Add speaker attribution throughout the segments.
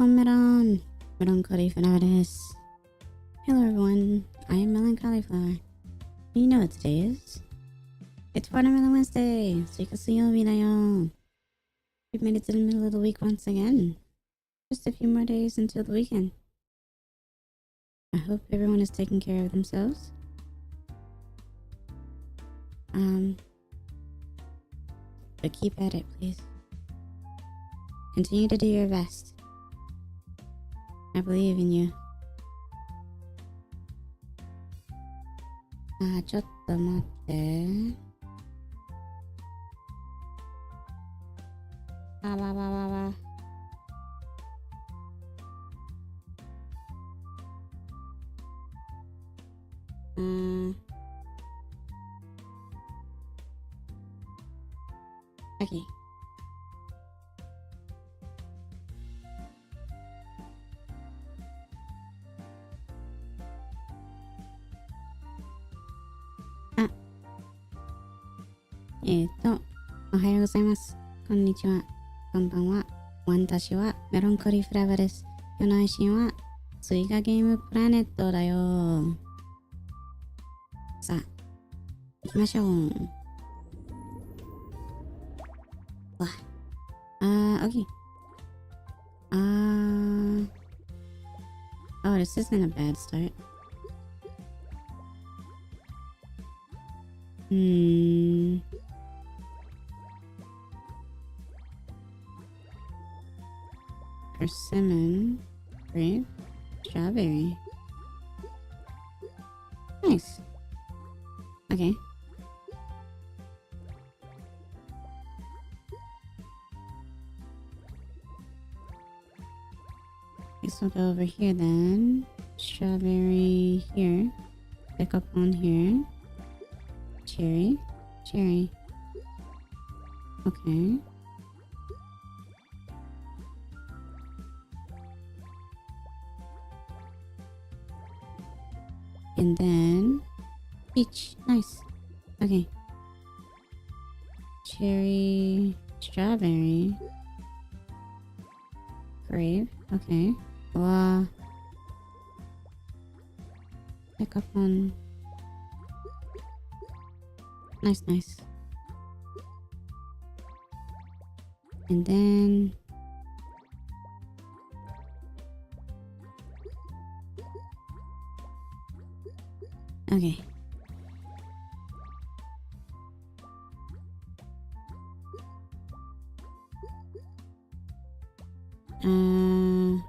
Speaker 1: Melon. Meloncollieflaur です。Hello everyone, I am meloncollieflaur. You know what today is? It's Watermelon Wednesday! スイカ水曜日だよ. We've made it to the middle of the week once again. Just a few more days until the weekend. I hope everyone is taking care of themselves. But keep at it, please. Continue to do your best. I believe in you. ちょっと待って。Okay.おはようございます。こんにちは。こんばんは。私はメロンコリーフラワーです。今日の配信はスイカゲームプラネットだよ。さあ、行きましょう。Okay. Oh, this isn't a bad start. Persimmon, grape, strawberry. Nice. Okay. Guess we'll go over here then. Strawberry here. Pick up on here. Cherry. Okay. And then peach. Nice. Okay. Cherry, strawberry, grape. Okay. Wow. Pick up on. Nice. And then okay. Then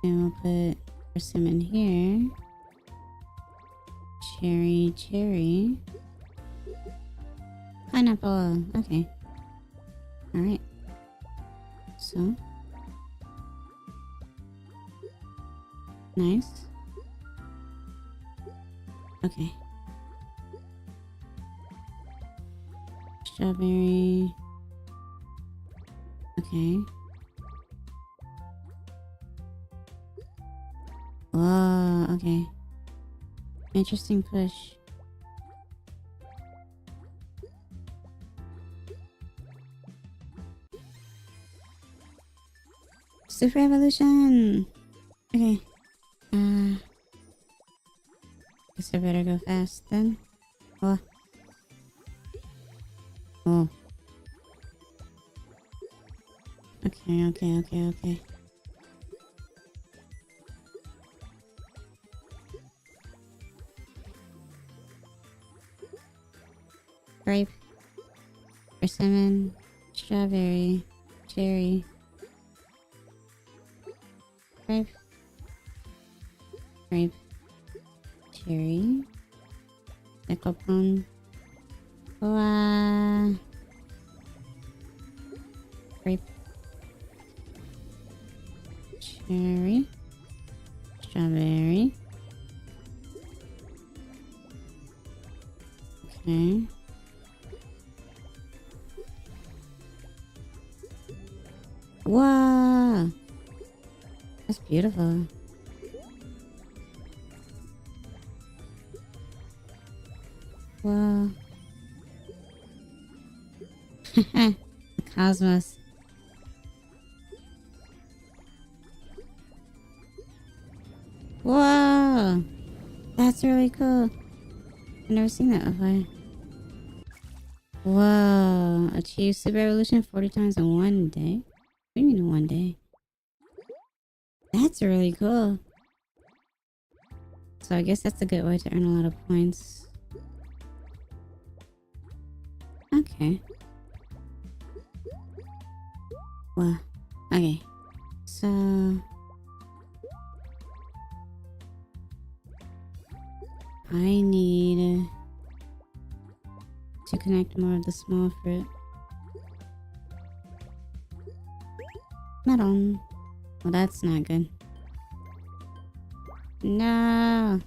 Speaker 1: we'll put persimmon here. Cherry, cherry. Pineapple. Okay. Alright. So. Nice. Okay. Strawberry. Okay. Whoa, okay. Interesting push. Super evolution! Okay. Guess I better go fast then. Oh. Oh. Okay. Grape. Persimmon. Strawberry. Cherry. Grape. Grape. Cherry. Decopon. Wow. Grape. Cherry. Strawberry. Okay. Wow. That's beautiful. Wow. Cosmos. Whoa! That's really cool. I've never seen that before. Whoa! Achieve super evolution 40 times in one day? What do you mean in one day? That's really cool. So I guess that's a good way to earn a lot of points. Okay. Wow. Okay. So I need to connect more of the small fruit. Melon. Well, that's not good. No.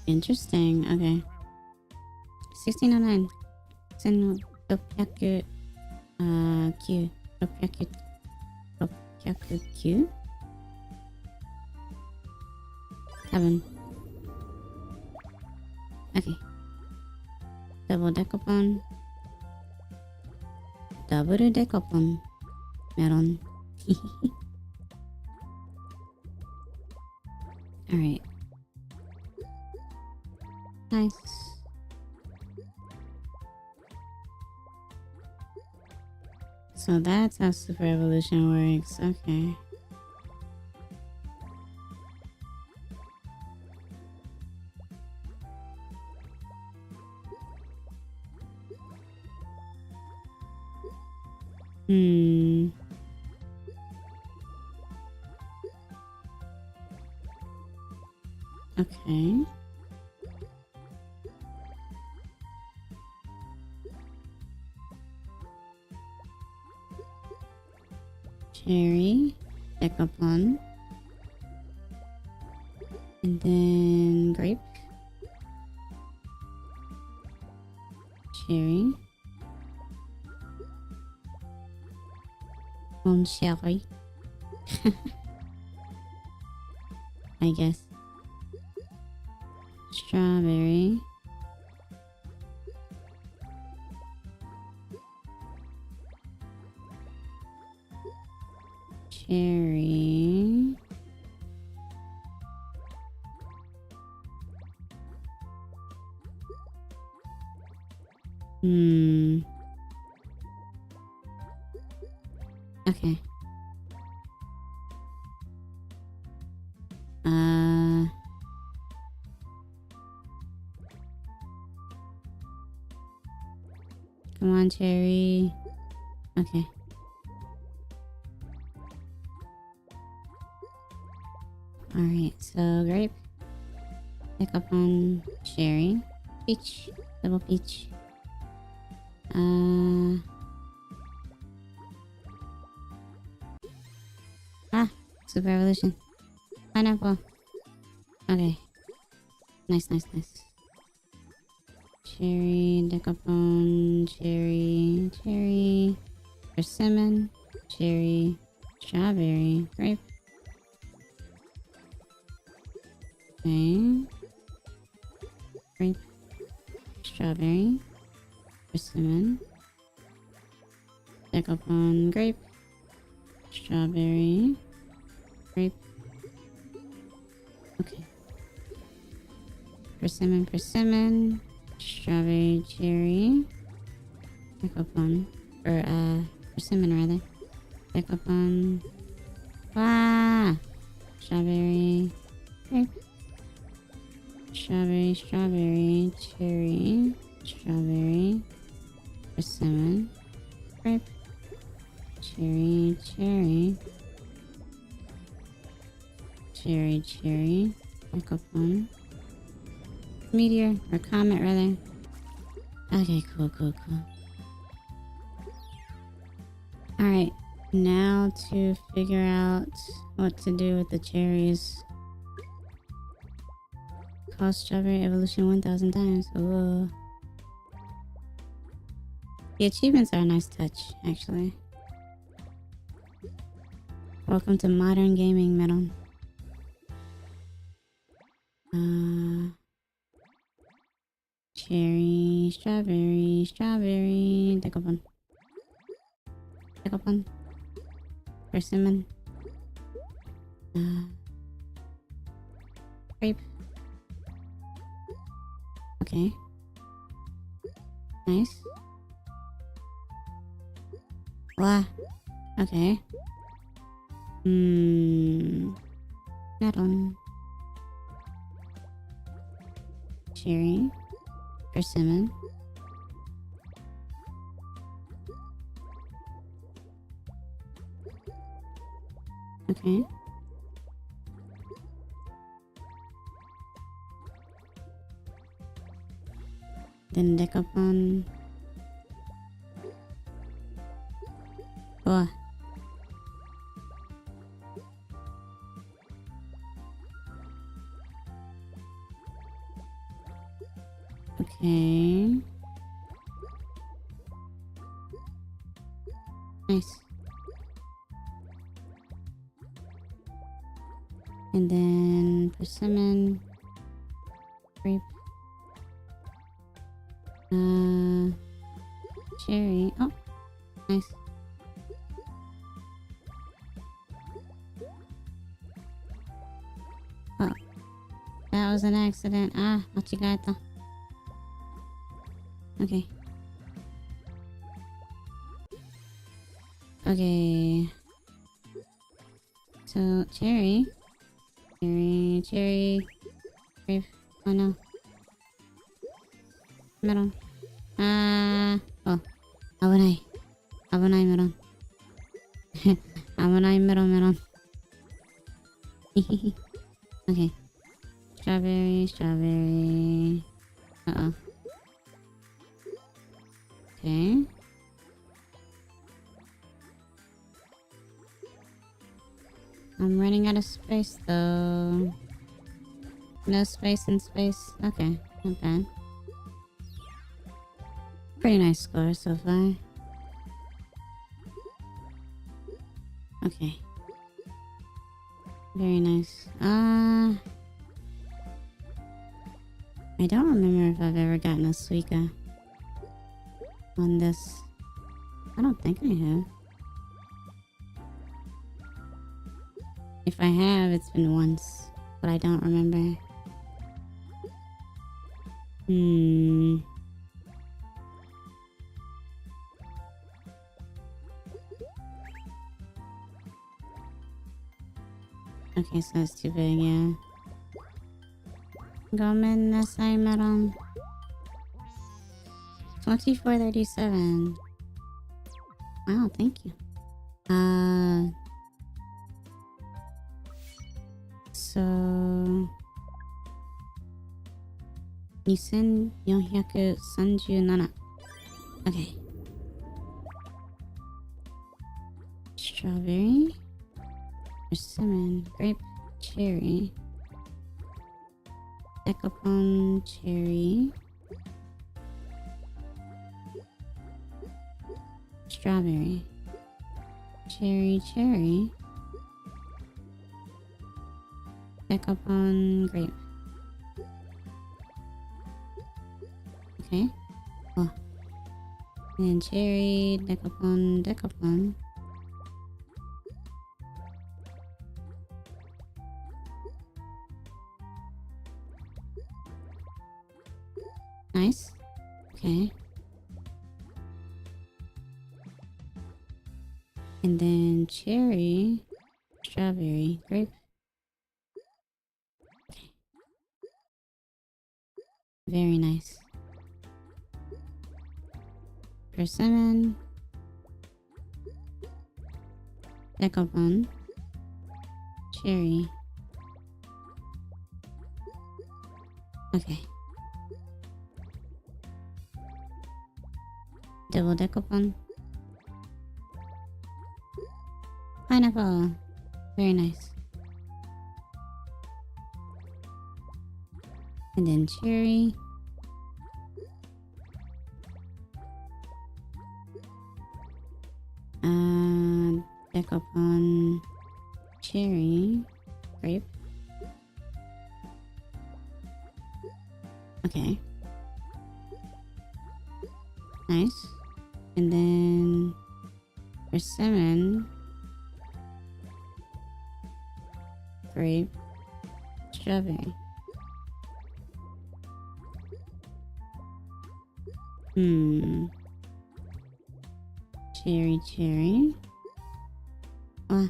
Speaker 1: Interesting. Okay. 1609. 1600 9 609 7. Okay. Double decopon. Double decopon. Melon. Alright. Nice. So that's how super evolution works. Okay. Okay. Cherry, decopon, and then grape, cherry, cherry. I guess. Strawberry. Cherry. Okay. Come on, cherry. Okay. Alright, so grape. Pick up on cherry. Peach. Double peach. Super evolution. Pineapple. Okay. Nice. Cherry, decapone, cherry, persimmon, cherry, strawberry, grape. Okay. Grape, strawberry, persimmon, decapone, grape, strawberry, grape. Okay. Persimmon, strawberry, cherry, decapone, or persimmon rather. Decapone. Strawberry, grape. Strawberry, cherry, strawberry, persimmon, grape, cherry, decapone. Meteor or comet rather. Okay, cool. Alright, now to figure out what to do with the cherries. Call strawberry evolution 1000 times. Oh. The achievements are a nice touch, actually. Welcome to modern gaming, Melon. Cherry, strawberry, decapone, persimmon, grape. Okay. Nice. Wow. Okay. Melon. Cherry. Persimmon. Okay. Then decapone. Oh. Okay. Nice. And then persimmon, grape, cherry. Oh, nice. Oh, that was an accident. Machigata. Okay. Okay. So, cherry, grape. Oh no. Melon. Oh. Abunai, melon. Abunai, melon. Okay. Strawberry. Uh-oh. Okay. I'm running out of space though. No space in space. Okay, not bad. Pretty nice score so far. Okay. Very nice. I don't remember if I've ever gotten a SUIKA on this. I don't think I have. If I have, it's been once, but I don't remember. Okay, so it's too big, yeah. Gomennasai, Melon. 2437. Wow, thank you. So 2437. Okay. Strawberry, persimmon, grape, cherry, decapon, cherry, strawberry, cherry, decapon, grape. Okay. Oh. And then cherry, decapon. Nice. Okay. And then cherry, strawberry, grape. Okay. Very nice. Persimmon, decapon, cherry. Okay. Double decapon. Pineapple. Very nice. And then cherry. Decapon, cherry, grape. Okay. Nice. And then persimmon, grape, strawberry. Cherry. Ah.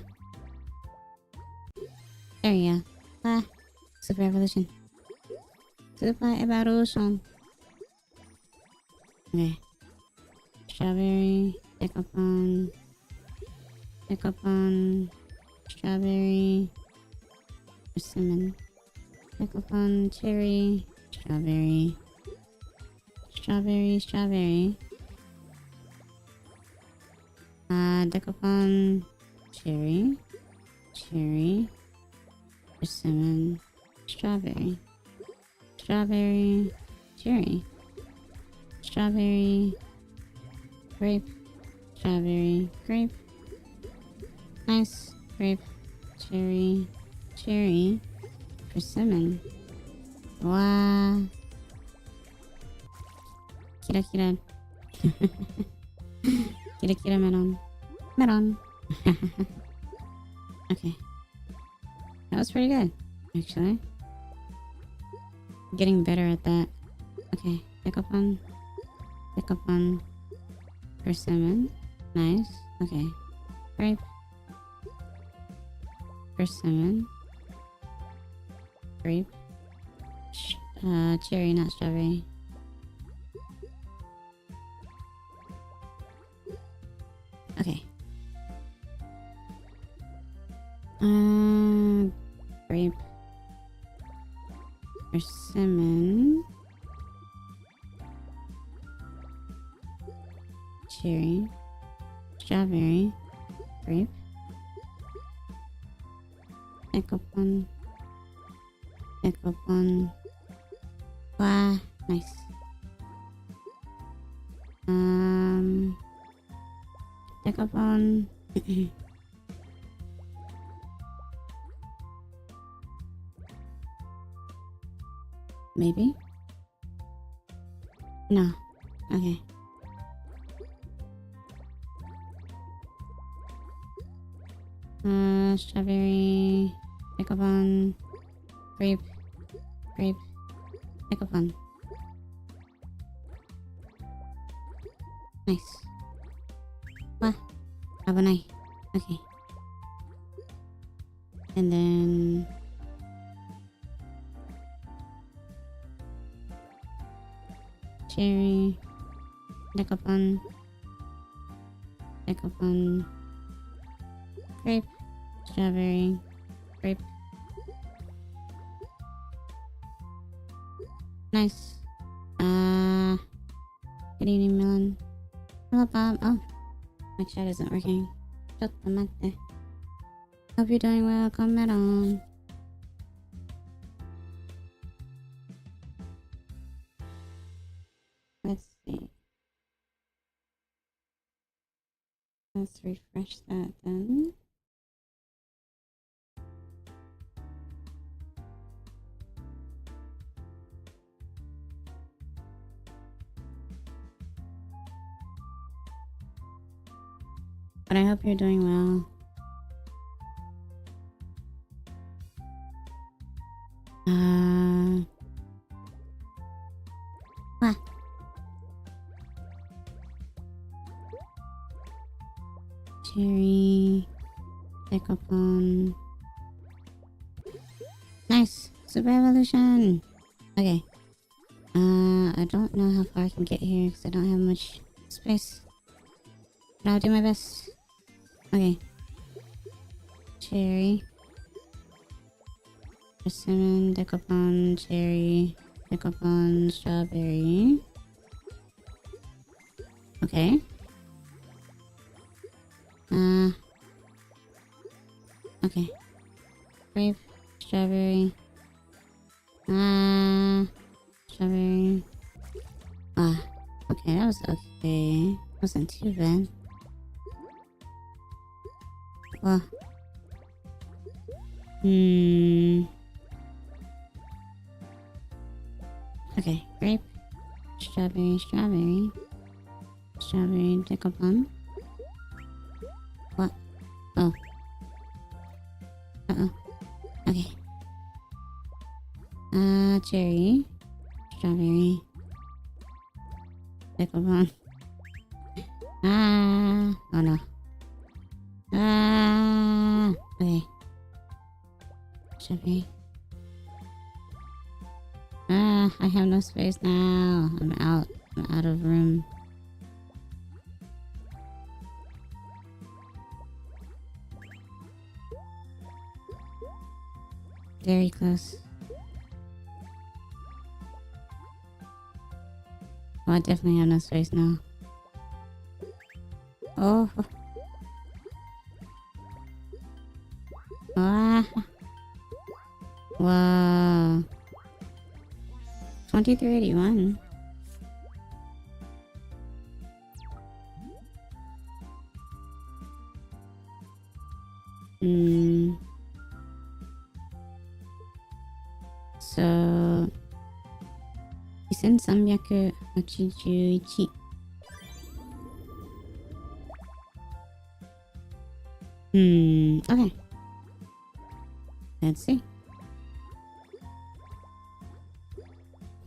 Speaker 1: There we go. Ah. Super evolution. Okay. Strawberry, decapon, strawberry, persimmon, decapon, cherry, strawberry. Decapon, cherry, persimmon, strawberry, cherry, strawberry, grape, nice, grape, cherry, persimmon. Wow. Kira. Kira melon. Okay. That was pretty good, actually. Getting better at that. Okay. Decapon, persimmon. Nice. Okay. Grape. Persimmon. Grape. Cherry, not strawberry. Okay. Grape, persimmon, cherry, strawberry, grape, decapon. Wow, nice. Decapon. Maybe? No. Okay. Strawberry, decapon, grape, decapon. Nice. Wah, abonai. Okay. And then cherry, decapon, pickle plum, grape, strawberry, grape. Nice. Good evening, Melon. Hello, Bob. Oh, my chat isn't working. Chattamate. Hope you're doing well. Comment on. Let's see. Let's refresh that then. But I hope you're doing well. What? Cherry, pickle plum. Nice, super evolution. Okay. I don't know how far I can get here because I don't have much space. But I'll do my best. Okay. Cherry. Persimmon, pickle plum, cherry, pickle plum, strawberry. Okay. Okay. Grape, strawberry. Strawberry. Okay, that was okay. Wasn't too bad. Well. Okay, grape, strawberry, strawberry, strawberry, pickle plum. What? Oh. Uh-oh. Okay. Cherry, strawberry, pickle plum. Oh no. Okay. Strawberry. I have no space now. I'm out of room. Very close. Oh, I definitely have no space now. Oh. Wow. 2381. So 2381. Okay. Let's see.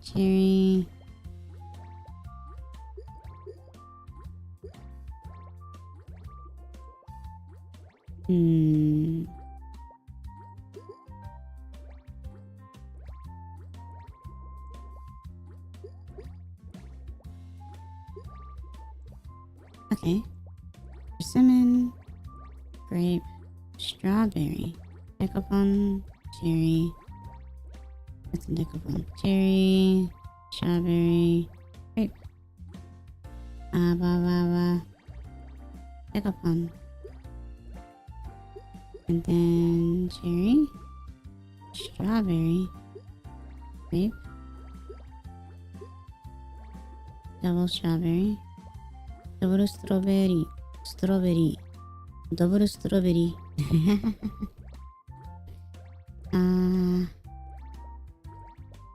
Speaker 1: Cherry. Okay. Persimmon, grape, strawberry, pickle plum, cherry. That's a pickle plum. Cherry, strawberry, grape. Pickle plum. And then cherry, strawberry, grape, double strawberry, double strawberry, double strawberry.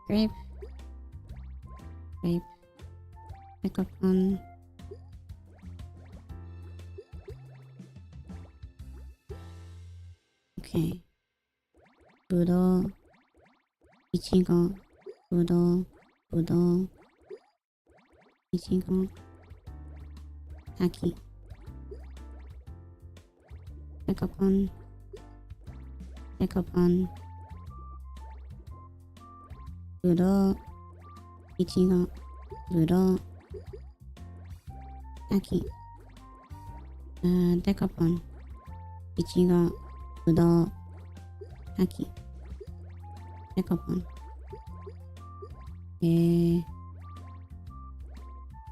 Speaker 1: Grape, pickle plum. Okay. ぶどう、いちご、ぶどう、いちご、柿、ピコポン、ぶどう、いちご、ぶどう、柿、デカポン、イチゴ、ブドウ、柿、デカポン、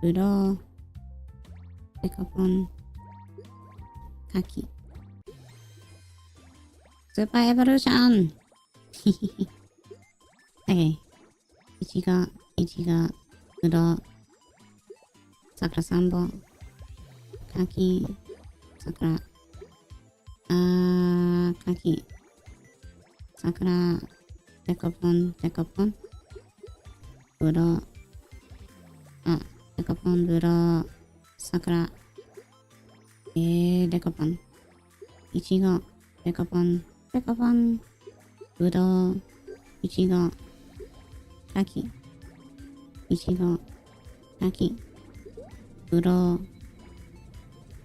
Speaker 1: ブドウ、デカポン、柿、スーパーエボリューションOK。イチゴ、ブドウ、桜3本、柿、桜、柿、桜、デカポン、ブドウ、デカポン、ブドウ、桜、デカポン、イチゴ、デカポン、ブドウ、イチゴ、柿、イチゴ、柿、ブドウ、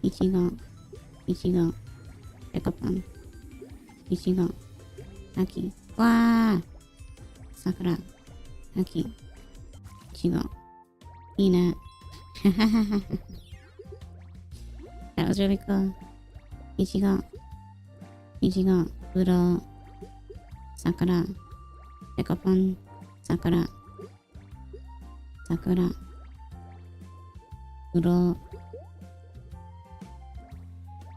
Speaker 1: イチゴ、デカポン、イチゴ、柿、わー、桜、柿、イチゴ、いいね。That was really cool. いちご、ぶどう、桜、デカポン、桜、ぶどう。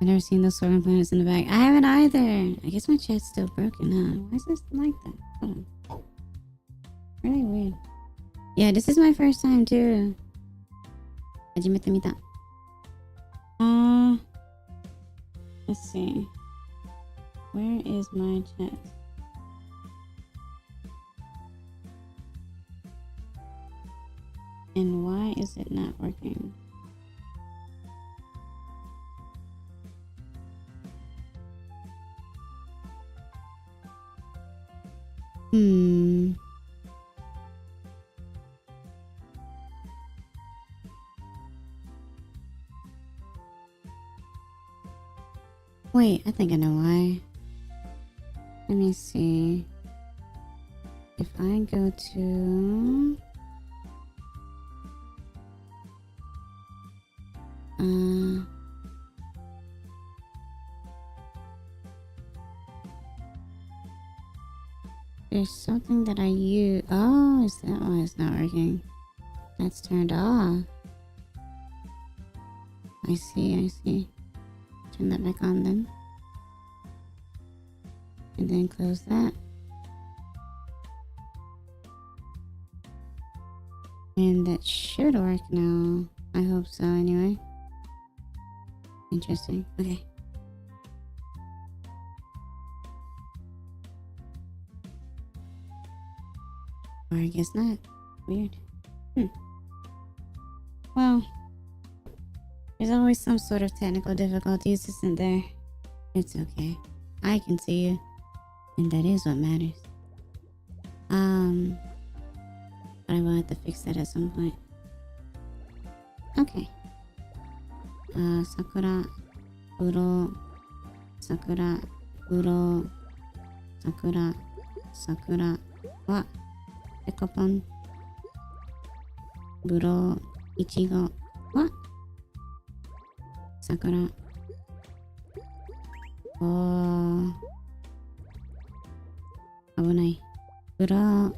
Speaker 1: I've never seen those sorghum plants in the bag. I haven't either. I guess my chat's still broken, huh? Why is this like that? Hold on. Really weird. Yeah, this is my first time too. 初めて見た。Let's see. Where is my chat? And why is it not working? Wait, I think I know why. Let me see. If I go to... there's something that I use. Oh, is that why it's not working? That's turned off. I see. Turn that back on then. And then close that. And that should work now. I hope so anyway. Interesting. Okay. Or I guess not. Weird. Well, there's always some sort of technical difficulties, isn't there? It's okay. I can see you. And that is what matters. But I will have to fix that at some point. Okay. Sakura, Buro, Sakura, Buro, Sakura, wa, Dekapon, Buro, Ichigo, wa, Sakura. Oh. 危ない。裏、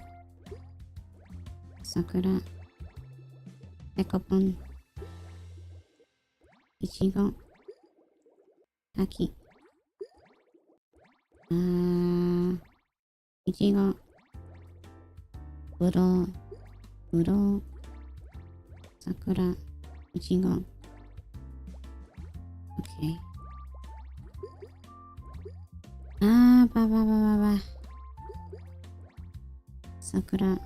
Speaker 1: 桜、デカポン、イチゴ、柿、イチゴ、ブドウ、桜、イチゴ。OK。ば。桜、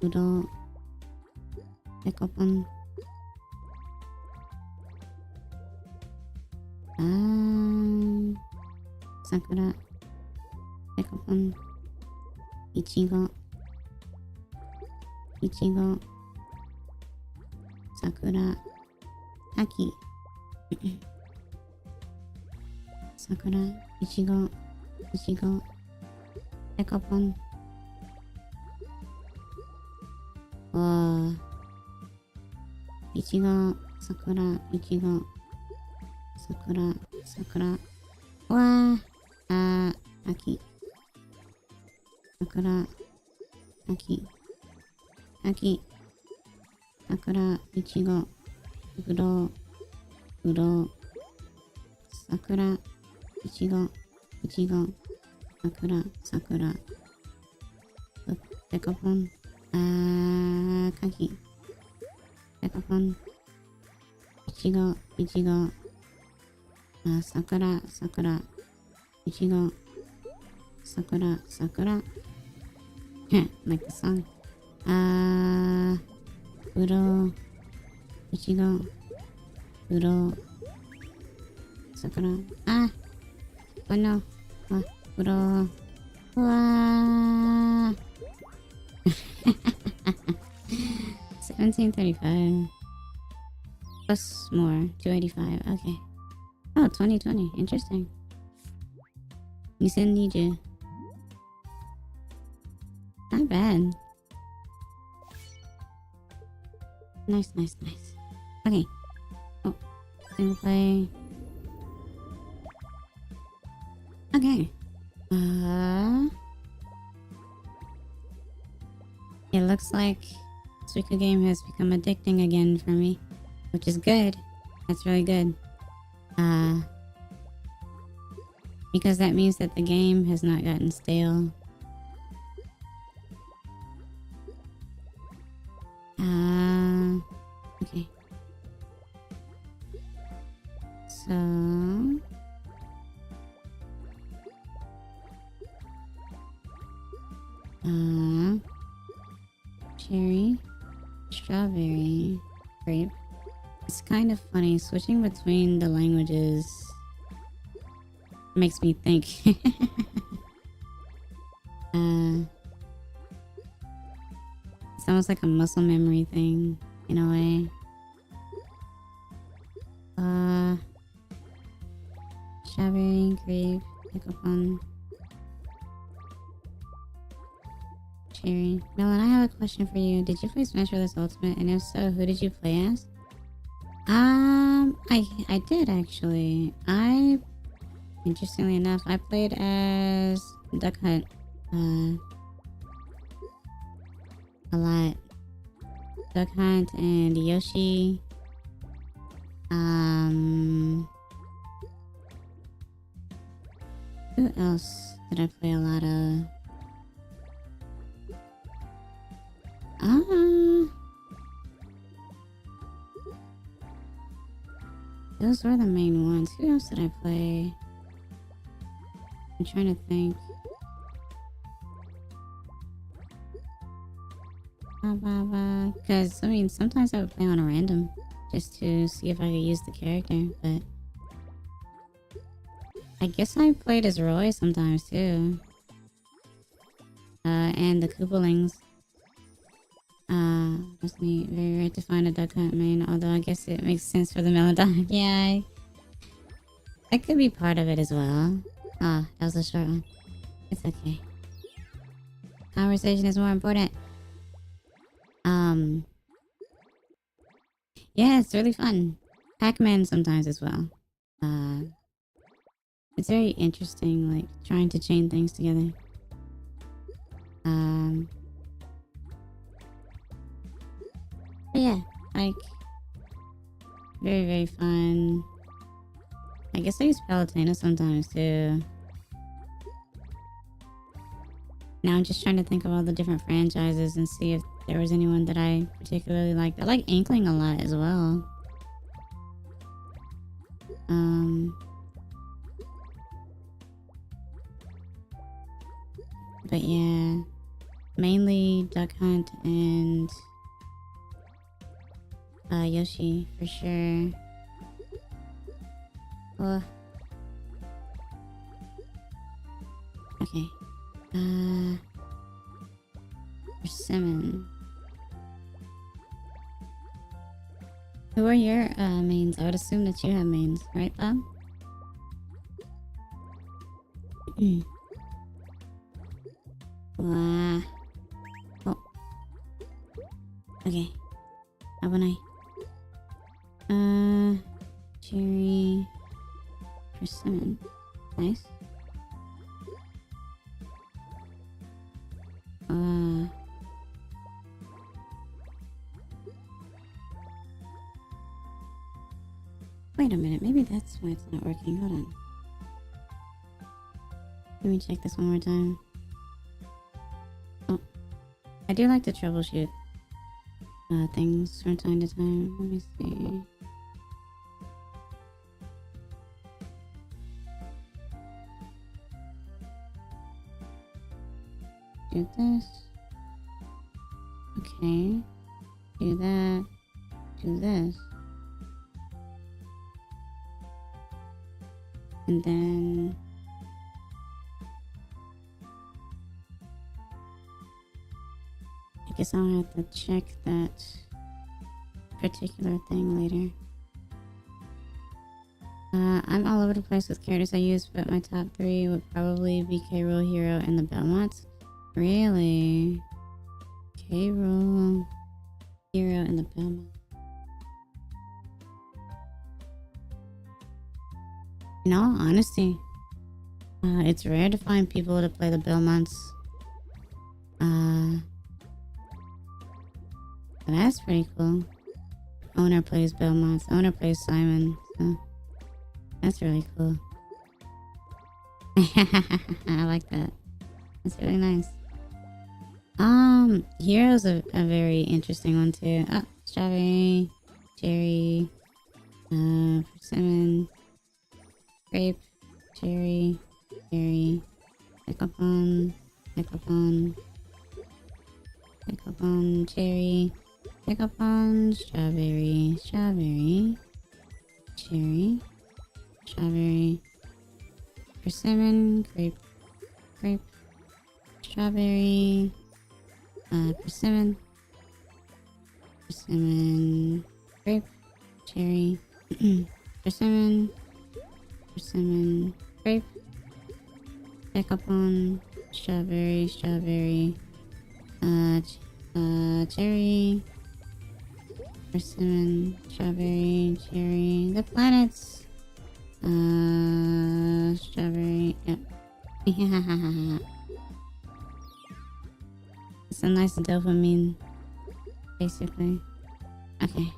Speaker 1: ぶどう、デカポン。桜、デカポン。いちご、桜、秋。桜、いちご、デカポン。いちご、桜、いちご、Sakura, Sakura. Wa. Aki. Sakura. Aki. Aki. Sakura, Ichigo. Buro. Buro. Sakura. Ichigo. Ichigo. Sakura. Sakura. Dekapon. Kaki. Dekapon. Ichigo. Ichigo. Sakura. Sakura. Ichigo. Sakura. Sakura. Like the song. Buro. Ichigo. Buro. Sakura. Oh no. Buro. Wow. 1735 plus more 285. Okay. Oh, 2020. Interesting. 2020. Not bad. Nice, nice, nice. Okay. Oh, single play. Okay. It looks like SUIKA game has become addicting again for me, which is good. That's really good. Because that means that the game has not gotten stale. Okay. So cherry, strawberry, grape. It's kind of funny switching between the languages makes me think. It's almost like a muscle memory thing in a way. Strawberry, grape, pickle, cherry. Melon, I have a question for you. Did you play Smash Bros. Ultimate? And if so, who did you play as? I did actually. Interestingly enough, I played as Duck Hunt. A lot. Duck Hunt and Yoshi. Who else did I play a lot of? Those were the main ones. Who else did I play? I'm trying to think. Because, I mean, sometimes I would play on a random just to see if I could use the character, but I guess I played as Roy sometimes too. And the Koopalings. Must be very rare to find a Duck Hunt main, although I guess it makes sense for the Melon dog. Yeah, that could be part of it as well. That was a short one. It's okay. Conversation is more important. Yeah, it's really fun. Pac-Man sometimes as well. It's very interesting, like, trying to chain things together. But yeah, like, very, very fun. I guess I use Palutena sometimes too. Now I'm just trying to think of all the different franchises and see if there was anyone that I particularly liked. I like Inkling a lot as well. But yeah, mainly Duck Hunt and Yoshi for sure. Okay. Persimmon. Who are your mains? I would assume that you have mains, right, Bob? Wow. Oh. Okay. Haven't I? Cherry. persimmon. Nice. Wait a minute, maybe that's why it's not working. Hold on. Let me check this one more time. Oh, I do like to troubleshoot things from time to time. Let me see. Do this. Okay. Do that. Do this. And then I guess I'll have to check that particular thing later. I'm all over the place with characters I use, but my top 3 would probably be K-Rool, Hero, and the Belmonts. Really? K-Rool, Hero, and the Belmont. In all honesty, it's rare to find people to play the Belmonts. But that's pretty cool. Owner plays Belmonts. Owner plays Simon. So that's really cool. I like that. That's really nice. Hero's a very interesting one too. Oh, strawberry, cherry, persimmon, grape, cherry, cherry, decapon, cherry, decapon, strawberry, cherry, strawberry, persimmon, grape, strawberry, persimmon, grape, cherry, persimmon, grape, decapon, strawberry, cherry, persimmon, strawberry, cherry, the planets, strawberry, yep. It's a nice dopamine, basically. Okay.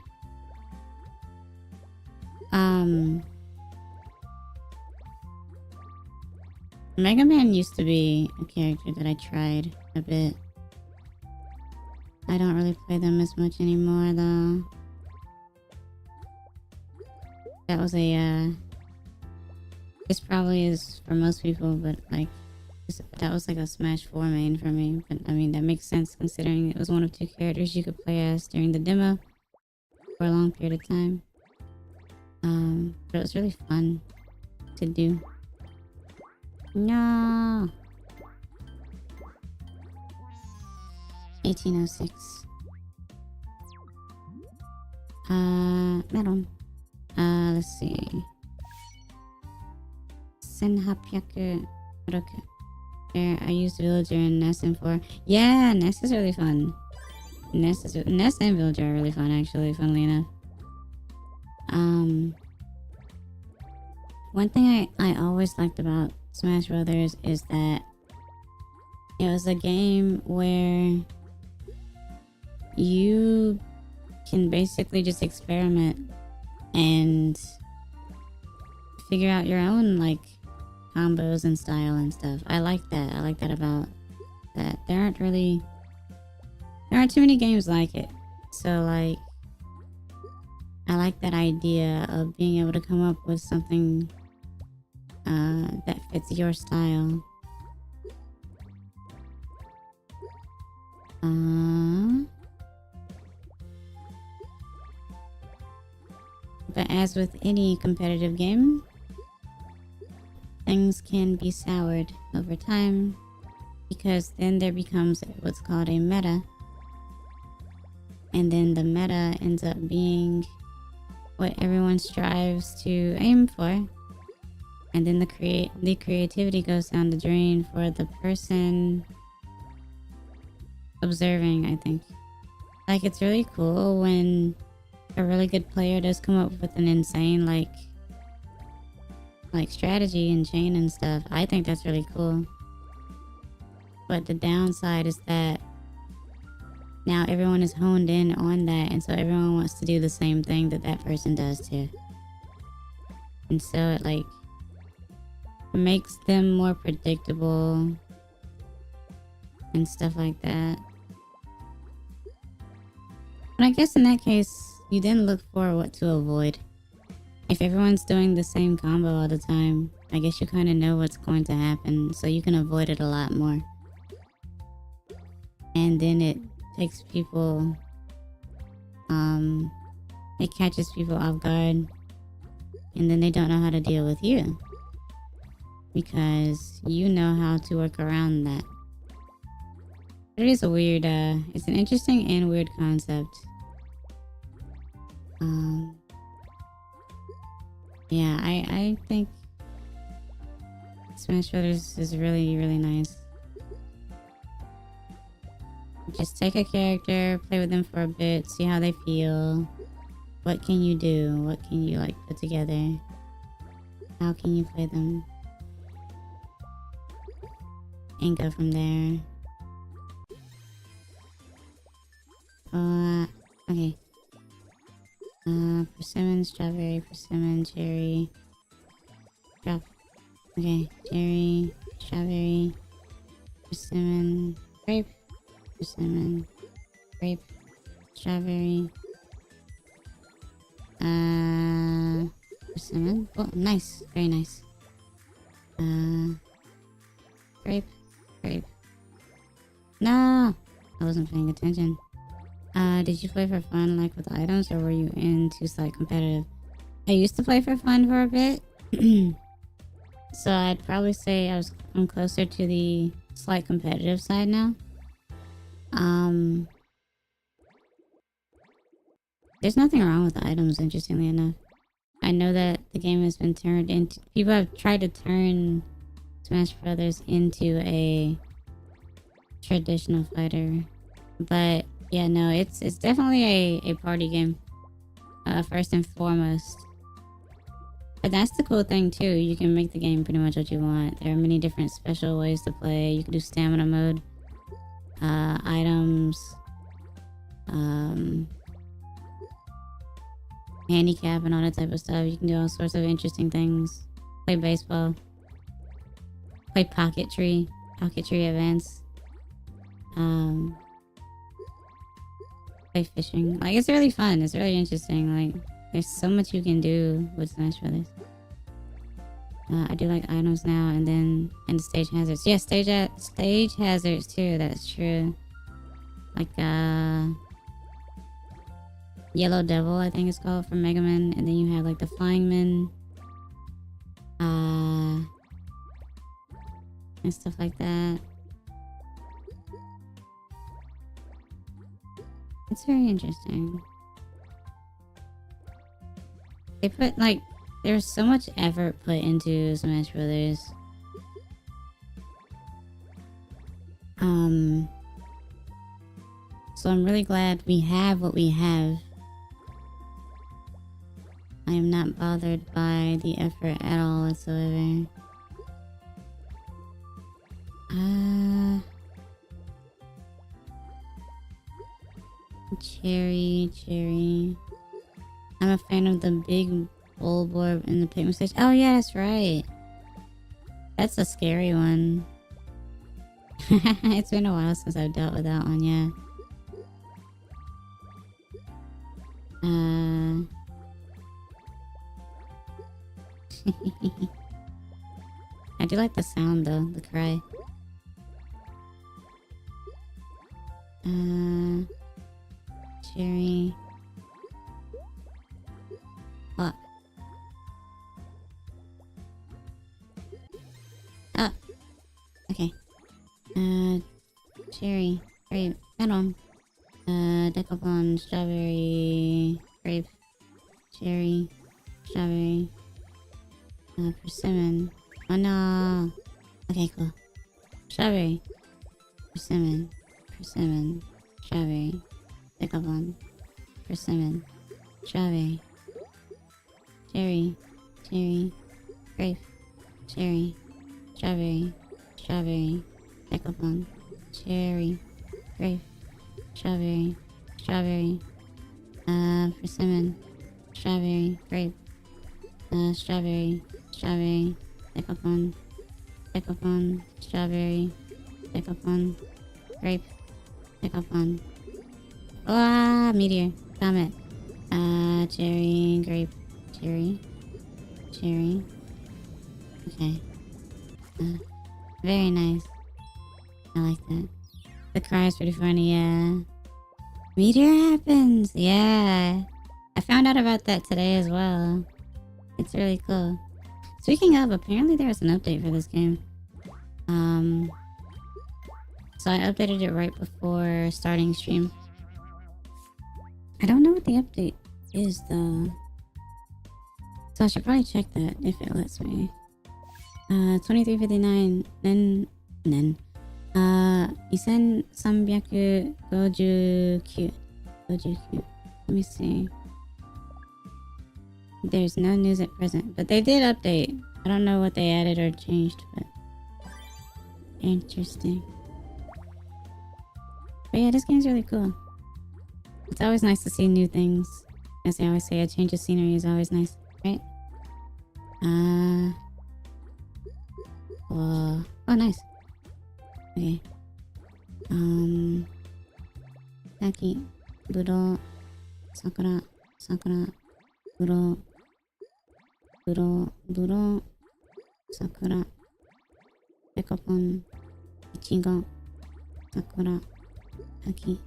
Speaker 1: Mega Man used to be a character that I tried a bit. I don't really play them as much anymore, though. That was a, this probably is for most people, but like, that was like a Smash 4 main for me. But I mean, that makes sense considering it was one of 2 characters you could play as during the demo for a long period of time. But it was really fun to do. No! 1806. Melon. Let's see. 1800 roku. There, I used Villager and Nest in 4. Yeah, Nest is really fun. Nest and Villager are really fun, actually, funnily enough. One thing I always liked about Smash Brothers is that it was a game where you can basically just experiment and figure out your own like combos and style and stuff. I like that. I like that about that. There aren't too many games like it. So like, I like that idea of being able to come up with something that fits your style. But as with any competitive game, things can be soured over time because then there becomes what's called a meta. And then the meta ends up being what everyone strives to aim for. And then the creativity goes down the drain for the person observing, I think. Like, it's really cool when a really good player does come up with an insane, like like strategy and chain and stuff. I think that's really cool. But the downside is that now everyone is honed in on that, and so everyone wants to do the same thing that that person does too. And so it like makes them more predictable and stuff like that. But I guess in that case, you then look for what to avoid. If everyone's doing the same combo all the time, I guess you kind of know what's going to happen, so you can avoid it a lot more. And then it takes people, it catches people off guard, and then they don't know how to deal with you because you know how to work around that. It is a weird, it's an interesting and weird concept. Yeah, I think Smash Brothers is really, really nice. Just take a character, play with them for a bit, see how they feel. What can you do? What can you like put together? How can you play them? And go from there. Okay. Persimmon, strawberry, persimmon, cherry. Drop. Okay, cherry, strawberry, persimmon, grape, persimmon, grape, strawberry. Persimmon. Oh, nice. Very nice. Grape, grape. No! I wasn't paying attention. Did you play for fun, like with items, or were you into slight competitive? I used to play for fun for a bit. So I'd probably say I'm closer to the slight competitive side now. There's nothing wrong with the items, interestingly enough. I know that the game has been turned into... People have tried to turn Smash Brothers into a traditional fighter. But yeah, no, it's definitely a party game. First and foremost. But that's the cool thing too. You can make the game pretty much what you want. There are many different special ways to play. You can do stamina mode, items, handicap and all that type of stuff. You can do all sorts of interesting things. Play baseball. Play pocket tree events. Play fishing. Like, it's really fun. It's really interesting. Like, there's so much you can do with Smash Brothers. I do like items now, and the stage hazards. Yeah, stage hazards too. That's true. Like Yellow Devil, I think it's called, from Mega Man, and then you have like the Flying Men, and stuff like that. It's very interesting. They put like, there's so much effort put into Smash Brothers. So I'm really glad we have what we have. I am not bothered by the effort at all whatsoever. Cherry. I'm a fan of the big Bulborb in the Pigment stage. Oh yeah, that's right. That's a scary one. It's been a while since I've dealt with that one, yeah. I do like the sound though, the cry. Cherry. What? Oh. Okay. Cherry. Grape. Melon. Decapon. Strawberry. Grape. Cherry. Strawberry. Persimmon. Oh no. Okay, cool. Strawberry. Persimmon. Strawberry. Decapon. Persimmon. Strawberry. Cherry. grape, cherry, strawberry, strawberry, pickle plum, cherry, grape, strawberry, strawberry, persimmon, strawberry, grape, strawberry, strawberry, pickle plum, strawberry, pickle plum, grape, pickle plum. Ah, meteor, comet, cherry, grape, cherry, cherry. Okay. Very nice. I like that. The cry is pretty funny, yeah. Meteor happens, yeah. I found out about that today as well. It's really cool. Speaking of, apparently there was an update for this game. So I updated it right before starting stream. I don't know what the update is though. So I should probably check that if it lets me. 2359 nen 2359. Let me see. There's no news at present, but they did update. I don't know what they added or changed, but interesting. But yeah, this game's really cool. It's always nice to see new things. As I always say, a change of scenery is always nice, right? Whoa. Oh, nice. Okay. Taki, Budo, Sakura, Buro, Sakura, Pekopon, Ichigo, Sakura, Taki,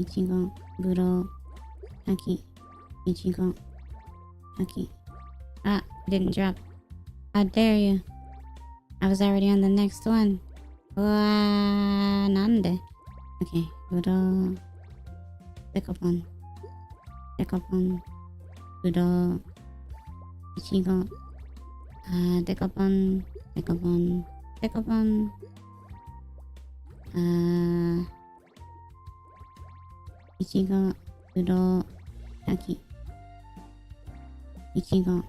Speaker 1: Ichigo, Buro, Taki, Ichigo, Taki. Ah, I didn't drop. How dare you? I was already on the next one. Nande. Okay, Buro, Pekopon, Buro, Ichigo, Dekopon, Ichigo, Buro, Taki, Ichigo,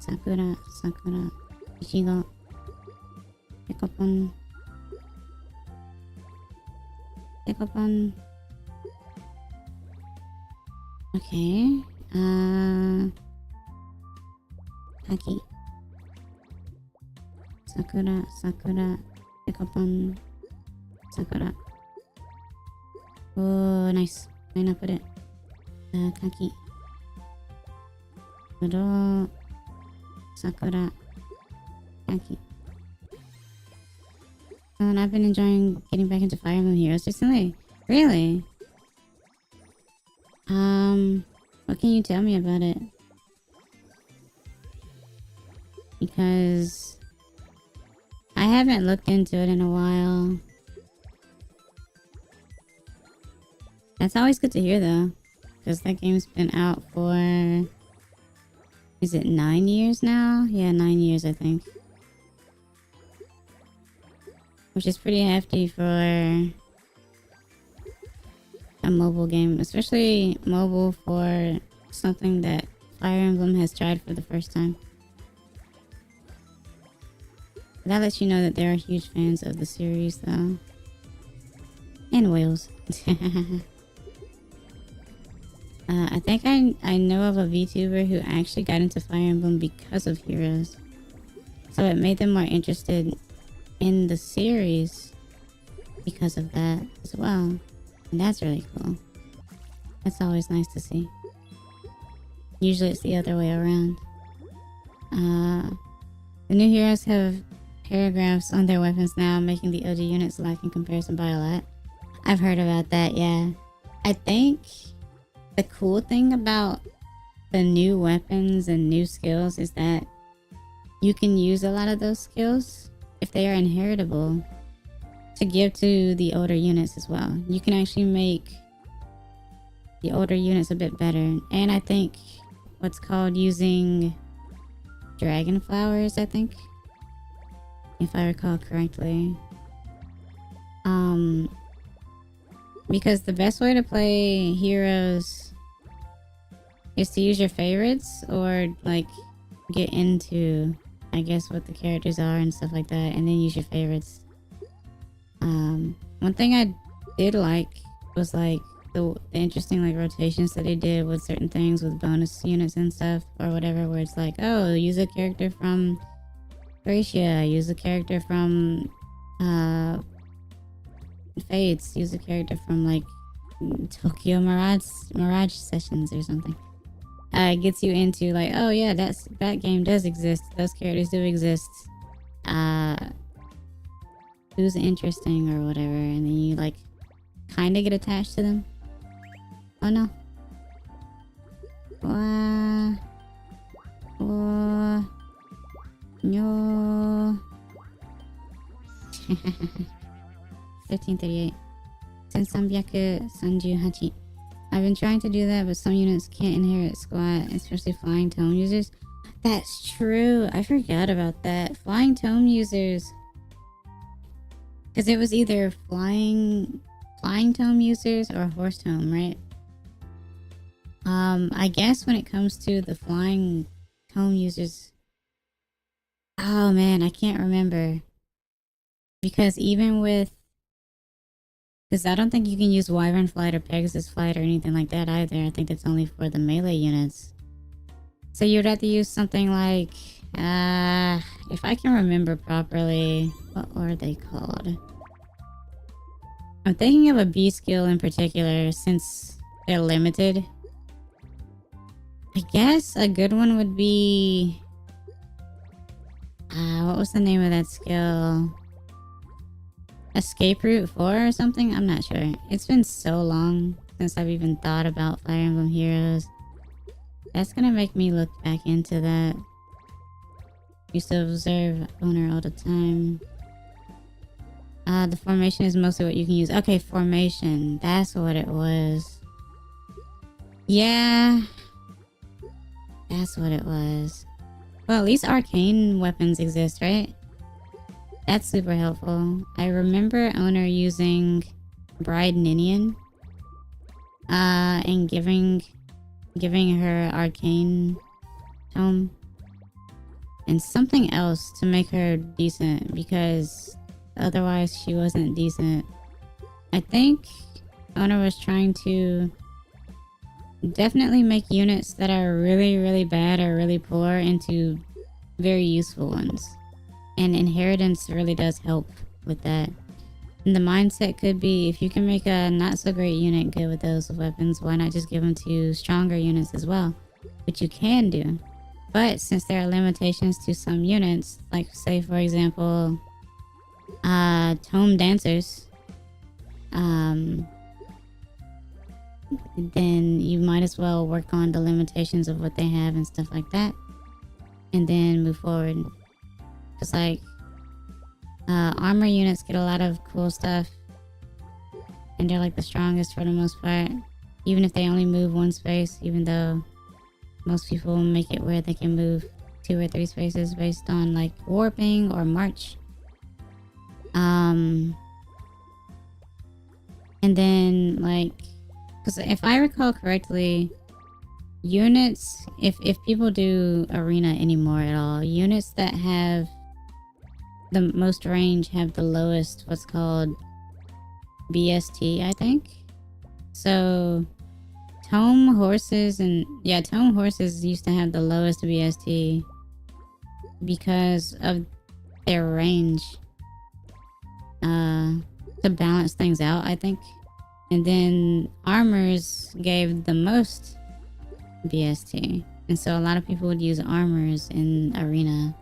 Speaker 1: Sakura, Ichigo, Dekopon, okay, Taki, Sakura, Dekopon, Sakura. Oh, nice. Why not put it? Taki, Buro, Sakura, Taki. And I've been enjoying getting back into Fire Emblem Heroes recently. Really? What can you tell me about it? Because I haven't looked into it in a while. That's always good to hear though. Because that game's been out for... Is it 9 years now? Yeah, 9 years I think. Which is pretty hefty for a mobile game. Especially mobile for something that Fire Emblem has tried for the first time. That lets you know that there are huge fans of the series though. And whales. I think I know of a VTuber who actually got into Fire Emblem because of Heroes. So it made them more interested in the series because of that as well. And that's really cool. That's always nice to see. Usually it's the other way around. The new heroes have paragraphs on their weapons now, making the OG units lack in comparison by a lot. I've heard about that, yeah. I think the cool thing about the new weapons and new skills is that you can use a lot of those skills, if they are inheritable, to give to the older units as well. You can actually make the older units a bit better. And I think what's called using dragon flowers, I think, if I recall correctly. Because the best way to play heroes is to use your favorites or like get into, I guess, what the characters are and stuff like that, and then use your favorites. One thing I did like was like the interesting like rotations that they did with certain things with bonus units and stuff or whatever, where it's like, oh, use a character from Thracia, use a character from Fates, use a character from like Tokyo Mirage Sessions or something. It gets you into like, oh yeah, that game does exist, those characters do exist, who's interesting or whatever, and then you like kind of get attached to them. Oh no. No. 1338. 1338. I've been trying to do that, but some units can't inherit squat, especially flying tome users. That's true. I forgot about that. Flying tome users. Because it was either flying tome users or horse tome, right? I guess when it comes to the flying tome users, oh man, I can't remember. Because even with, because I don't think you can use Wyvern Flight or Pegasus Flight or anything like that either. I think that's only for the melee units. So you'd have to use something like, if I can remember properly, what are they called? I'm thinking of a B skill in particular since they're limited. I guess a good one would be, what was the name of that skill? Escape Route 4 or something? I'm not sure. It's been so long since I've even thought about Fire Emblem Heroes. That's gonna make me look back into that. Used to observe owner all the time. The formation is mostly what you can use. Okay, formation. That's what it was. Yeah. That's what it was. Well, at least arcane weapons exist, right? That's super helpful. I remember owner using Bride Ninian. And giving her arcane tome. And something else to make her decent, because otherwise she wasn't decent. I think owner was trying to definitely make units that are really, really bad or really poor into very useful ones. And inheritance really does help with that. And the mindset could be, if you can make a not so great unit good with those weapons, why not just give them to stronger units as well? Which you can do. But since there are limitations to some units, like say for example, Tome Dancers, then you might as well work on the limitations of what they have and stuff like that, and then move forward. Just like armor units get a lot of cool stuff, and they're like the strongest for the most part, even if they only move one space, even though most people make it where they can move 2 or 3 spaces based on like warping or march. And then like, because if I recall correctly, units, if people do arena anymore at all, units that have the most range have the lowest what's called BST, I think. So Tome horses Tome horses used to have the lowest BST because of their range, to balance things out, I think. And then armors gave the most BST, and so a lot of people would use armors in arena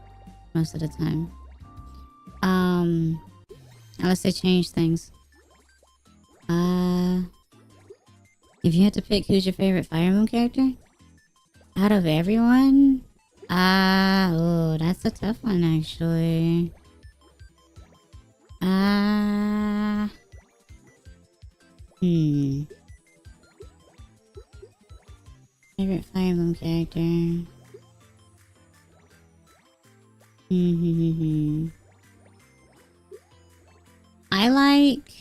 Speaker 1: most of the time, unless they change things. If you had to pick, who's your favorite Fire Emblem character out of everyone? Oh, that's a tough one actually. Favorite Fire Emblem character. I like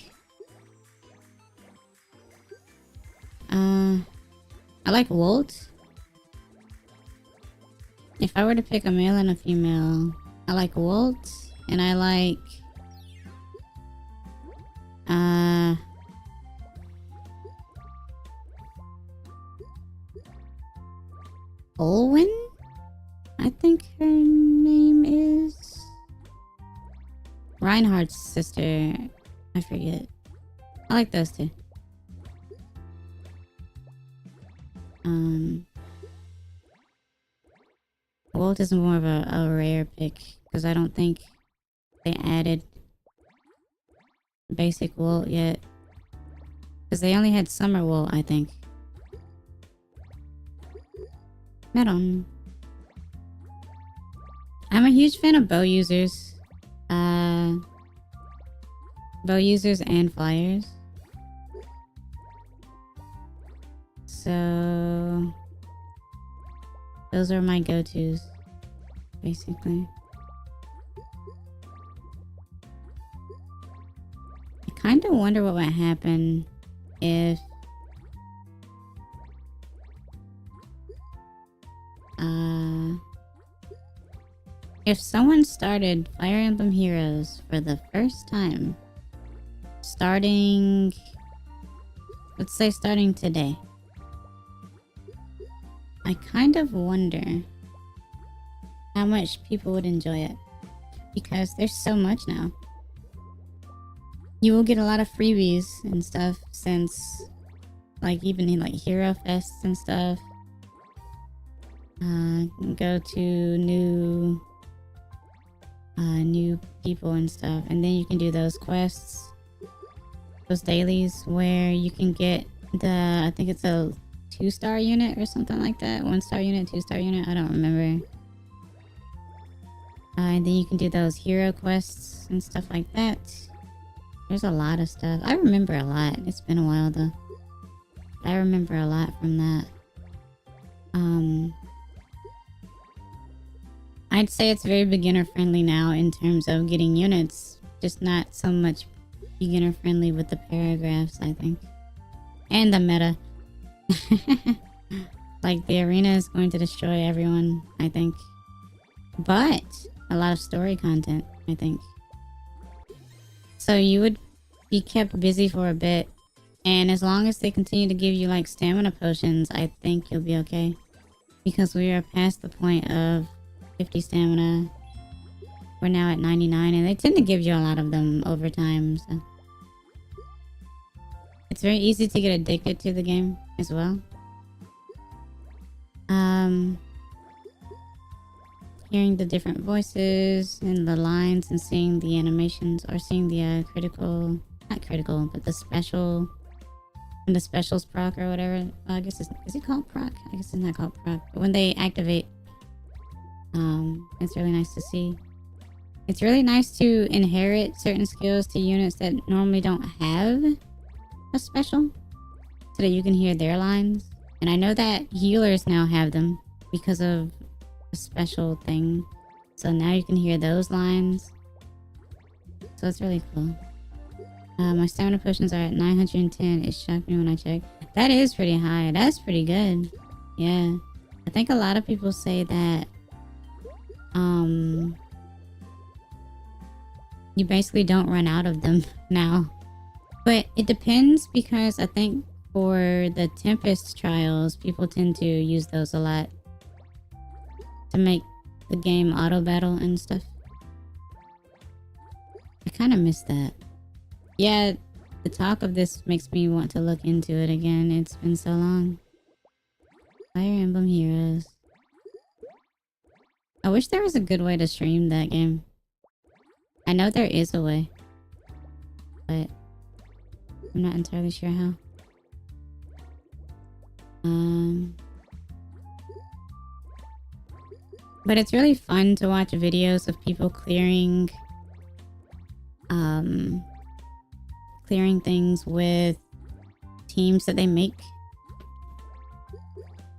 Speaker 1: I like Wolt. If I were to pick a male and a female, I like Wolt, and I like Olwen? I think her name is Reinhardt's sister. I forget. I like those two. Wolt is more of a rare pick because I don't think they added basic Wolt yet. Because they only had summer Wolt, I think. Melon. I'm a huge fan of bow users. Bow users and flyers. So those are my go-tos, basically. I kind of wonder what would happen if someone started Fire Emblem Heroes for the first time, let's say starting today. I kind of wonder how much people would enjoy it, because there's so much now. You will get a lot of freebies and stuff since, like, even in like Hero Fests and stuff. Go to new people and stuff, and then you can do those quests, those dailies where you can get I think it's a 2-star unit or something like that. 1-star unit, 2-star unit, I don't remember. And then you can do those hero quests and stuff like that. There's a lot of stuff. I remember a lot. It's been a while though. I remember a lot from that. I'd say it's very beginner friendly now in terms of getting units. Just not so much beginner friendly with the paragraphs, I think. And the meta. Like, the arena is going to destroy everyone, I think. But a lot of story content, I think. So you would be kept busy for a bit. And as long as they continue to give you like stamina potions, I think you'll be okay. Because we are past the point of 50 stamina. We're now at 99, and they tend to give you a lot of them over time, so it's very easy to get addicted to the game as well. Hearing the different voices and the lines and seeing the animations, or seeing the not critical, but the special, and the specials proc or whatever. I guess is it called proc? I guess it's not called proc, but when they activate, it's really nice to see. It's really nice to inherit certain skills to units that normally don't have a special, so that you can hear their lines. And I know that healers now have them because of a special thing, so now you can hear those lines. So it's really cool. My stamina potions are at 910. It shocked me when I checked. That is pretty high. That's pretty good. Yeah, I think a lot of people say that you basically don't run out of them now. But it depends, because I think for the Tempest trials, people tend to use those a lot to make the game auto battle and stuff. I kind of miss that. Yeah, the talk of this makes me want to look into it again. It's been so long. Fire Emblem Heroes. I wish there was a good way to stream that game. I know there is a way, but I'm not entirely sure how. But it's really fun to watch videos of people clearing things with teams that they make,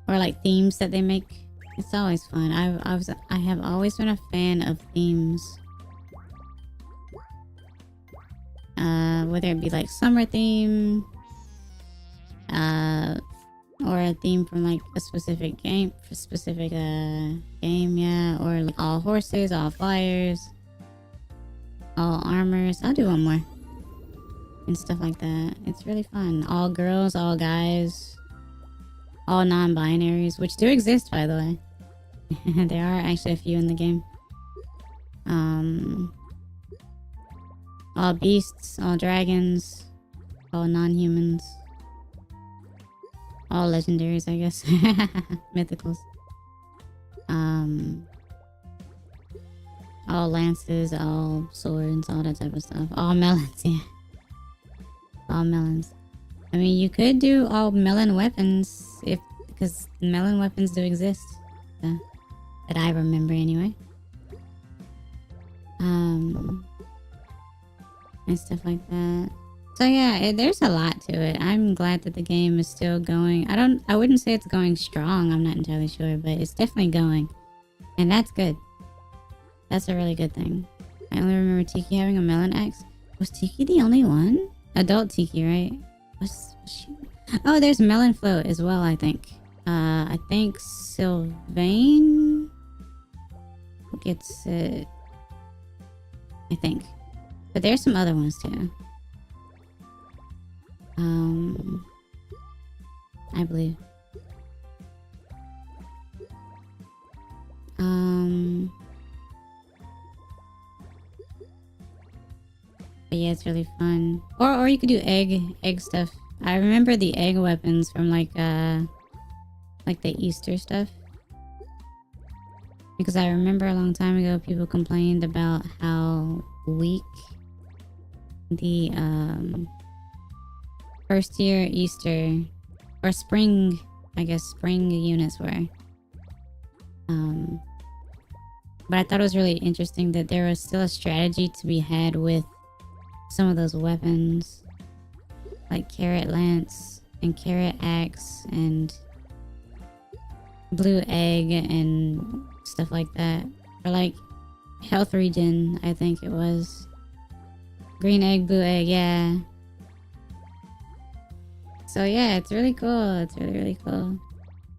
Speaker 1: or like themes that they make. It's always fun. I have always been a fan of themes. Whether it be like summer theme, or a theme from like a specific game, yeah, or like all horses, all flyers, all armors. I'll do one more and stuff like that. It's really fun. All girls, all guys, all non-binaries, which do exist, by the way. There are actually a few in the game. All beasts, all dragons, all non-humans, all legendaries, I guess. Mythicals. All lances, all swords, all that type of stuff. All melons, yeah. All melons. I mean, you could do all melon weapons because melon weapons do exist. That I remember anyway. And stuff like that. So yeah, there's a lot to it. I'm glad that the game is still going. I wouldn't say it's going strong. I'm not entirely sure, but it's definitely going. And that's good. That's a really good thing. I only remember Tiki having a melon axe. Was Tiki the only one? Adult Tiki, right? Was she? Oh, there's Melon Float as well, I think. I think Sylvain gets it. I think. But there's some other ones too. I believe. But yeah, it's really fun. Or you could do egg stuff. I remember the egg weapons from like the Easter stuff. Because I remember a long time ago people complained about how weak the first year Easter or spring, I guess spring units were. But I thought it was really interesting that there was still a strategy to be had with some of those weapons, like Carrot Lance and Carrot Axe and Blue Egg and stuff like that. Or like Health Regen, I think it was. Green Egg, Blue Egg, yeah. So yeah, it's really cool. It's really cool.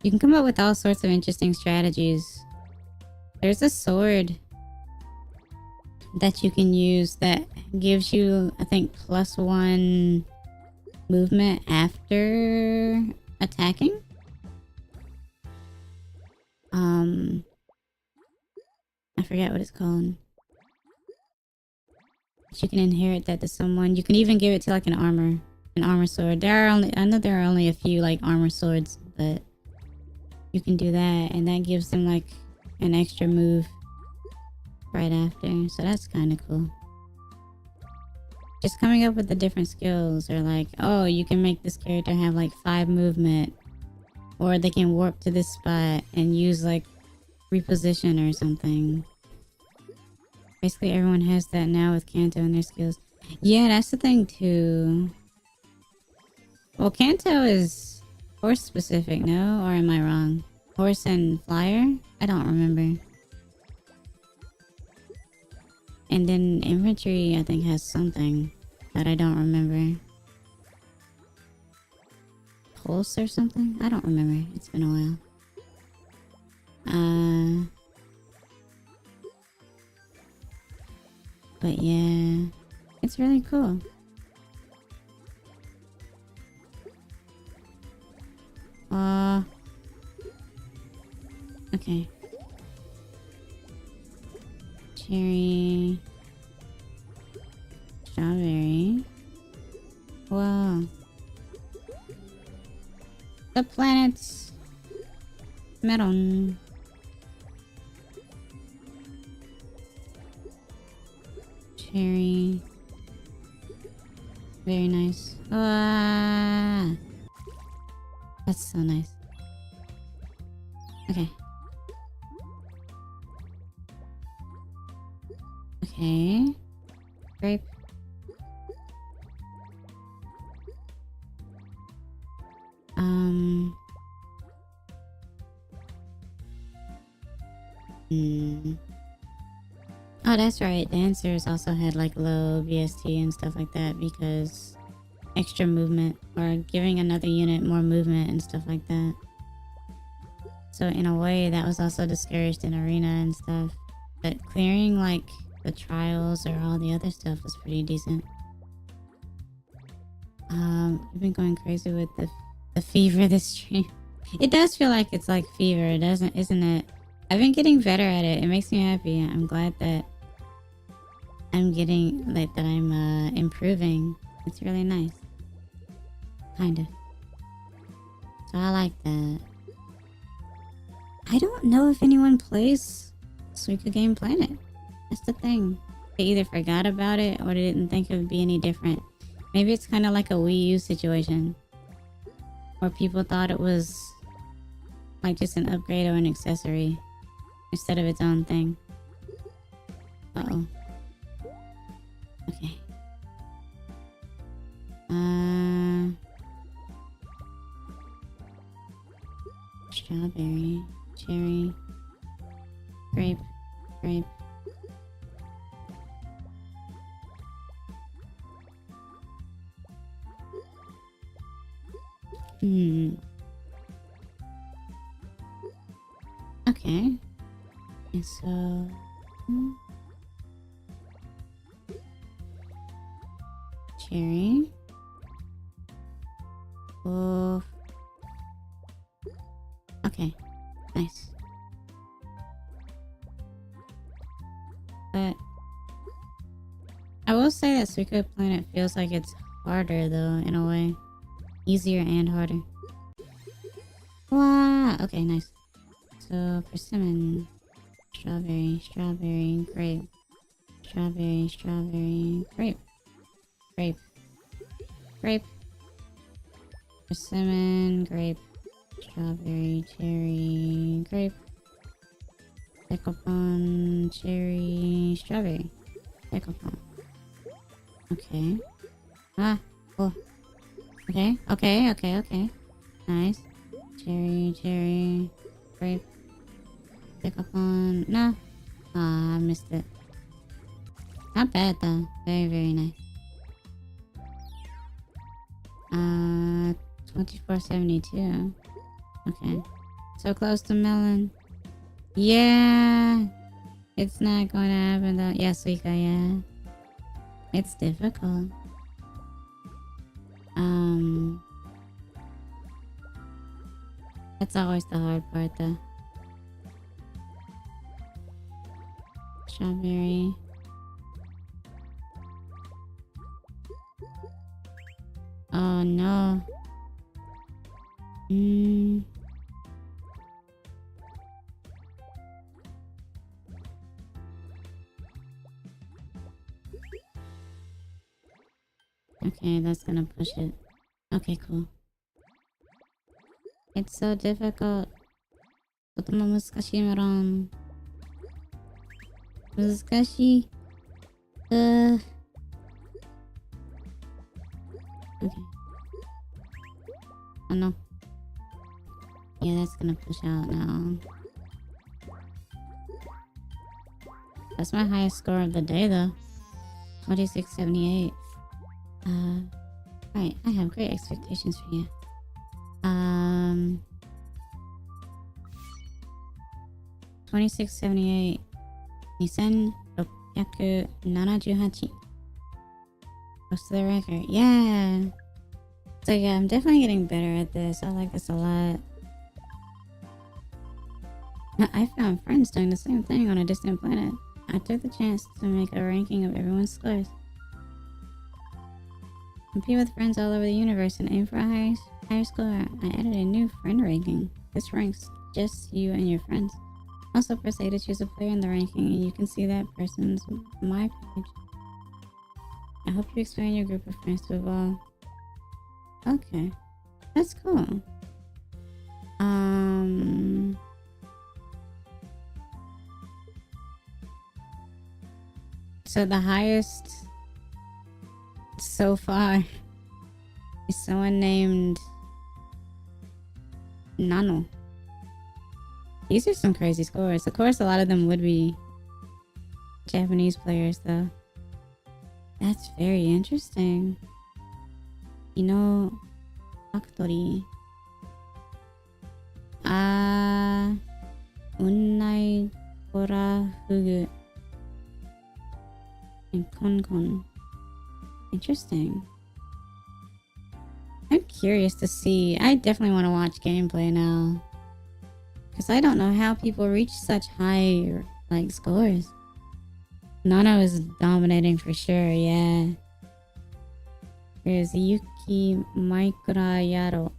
Speaker 1: You can come up with all sorts of interesting strategies. There's a sword that you can use that gives you, I think, +1 movement after attacking. I forget what it's called. But you can inherit that to someone. You can even give it to like an armor sword. I know there are only a few like armor swords, but you can do that, and that gives them like an extra move right after. So that's kind of cool. Just coming up with the different skills, or like, oh, you can make this character have like 5 movement, or they can warp to this spot and use like reposition or something. Basically everyone has that now with Kanto and their skills. Yeah, that's the thing too. Well, Kanto is horse specific, no? Or am I wrong? Horse and flyer? I don't remember. And then infantry, I think, has something that I don't remember. Pulse or something? I don't remember. It's been a while. But yeah, it's really cool. Okay. Cherry. Strawberry. Whoa. The planets. Melon. Cherry. Very nice. That's so nice. Okay. Okay. Grape. Oh, that's right. Dancers also had like low VST and stuff like that because extra movement or giving another unit more movement and stuff like that. So in a way, that was also discouraged in arena and stuff. But clearing like the trials or all the other stuff was pretty decent. We've been going crazy with the fever this stream. It does feel like it's like fever, isn't it? I've been getting better at it. It makes me happy. I'm glad that I'm getting like that I'm improving. It's really nice. Kinda. So I like that. I don't know if anyone plays Suika Game Planet. That's the thing. They either forgot about it or they didn't think it would be any different. Maybe it's kind of like a Wii U situation. Where people thought it was like just an upgrade or an accessory instead of its own thing. Uh-oh. Okay. Strawberry, cherry, grape. Okay. And so... cherry. Oh. Okay. Nice. But... I will say that Suika Planet feels like it's harder though, in a way. Easier and harder. Wow. Okay, nice. So, persimmon. Strawberry, grape. Strawberry, grape. Persimmon, grape. Strawberry, cherry, grape. Decopon, cherry, strawberry. Decopon. Okay. Oh. Okay. Nice. Cherry, grape. Decopon. No. I missed it. Not bad though. Very, very nice. 2472. Okay. So close to melon. Yeah. It's not going to happen though. Yeah, Suika, yeah. It's difficult. That's always the hard part though. Strawberry. Oh no. Okay, that's gonna push it. Okay, cool. It's so difficult. とても難しいメロン。難しい。Okay. Oh no. Yeah, that's gonna push out now. That's my highest score of the day though. 2678. Right, I have great expectations for you. 2678. 2678. What's the record? Yeah. So yeah, I'm definitely getting better at this. I like this a lot. I found friends doing the same thing on a distant planet. I took the chance to make a ranking of everyone's scores. Compete with friends all over the universe and aim for a higher score. I added a new friend ranking. This ranks just you and your friends. Also press A to choose a player in the ranking and you can see that person's my page. I hope you expand your group of friends to evolve. Okay. That's cool. So the highest so far is someone named Nano. These are some crazy scores. Of course, a lot of them would be Japanese players, though. That's very interesting. ino factory. Unnai kora fugu. And kon. Interesting. I'm curious to see. I definitely want to watch gameplay now. Because I don't know how people reach such high, like, scores. Nana is dominating for sure, yeah. There's Yuki Maikura Yaro,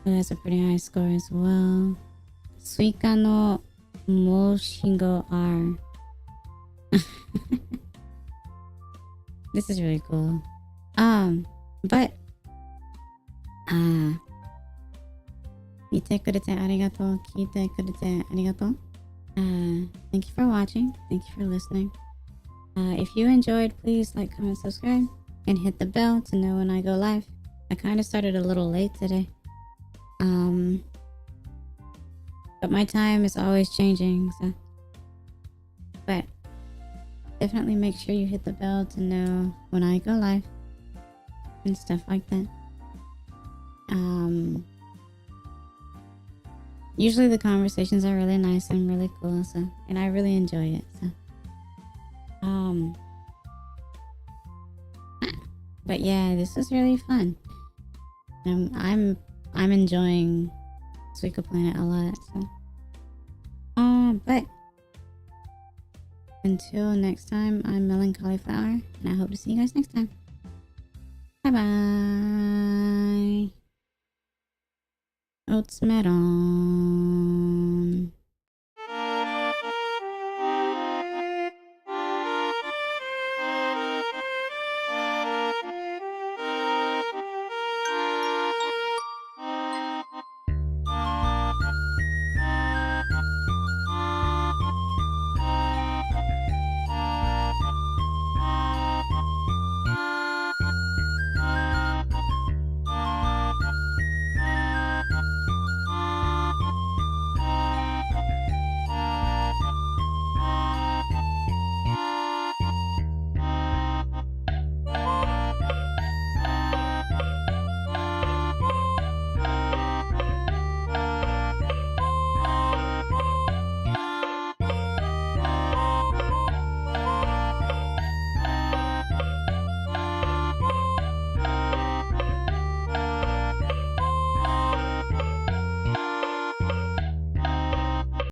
Speaker 1: who has a pretty high score as well. SUIKA no Moshingo R. This is really cool. But 見てくれてありがとう。聞いてくれてありがとう。Thank you for watching. Thank you for listening. If you enjoyed, please like, comment, subscribe, and hit the bell to know when I go live. I kind of started a little late today. But my time is always changing, so. But definitely make sure you hit the bell to know when I go live and stuff like that. Usually the conversations are really nice and really cool, so, and I really enjoy it, so. But yeah, this is really fun. I'm enjoying Suika Planet a lot, so. But until next time, I'm meloncollieflaur, and I hope to see you guys next time. Bye bye. Oats melon.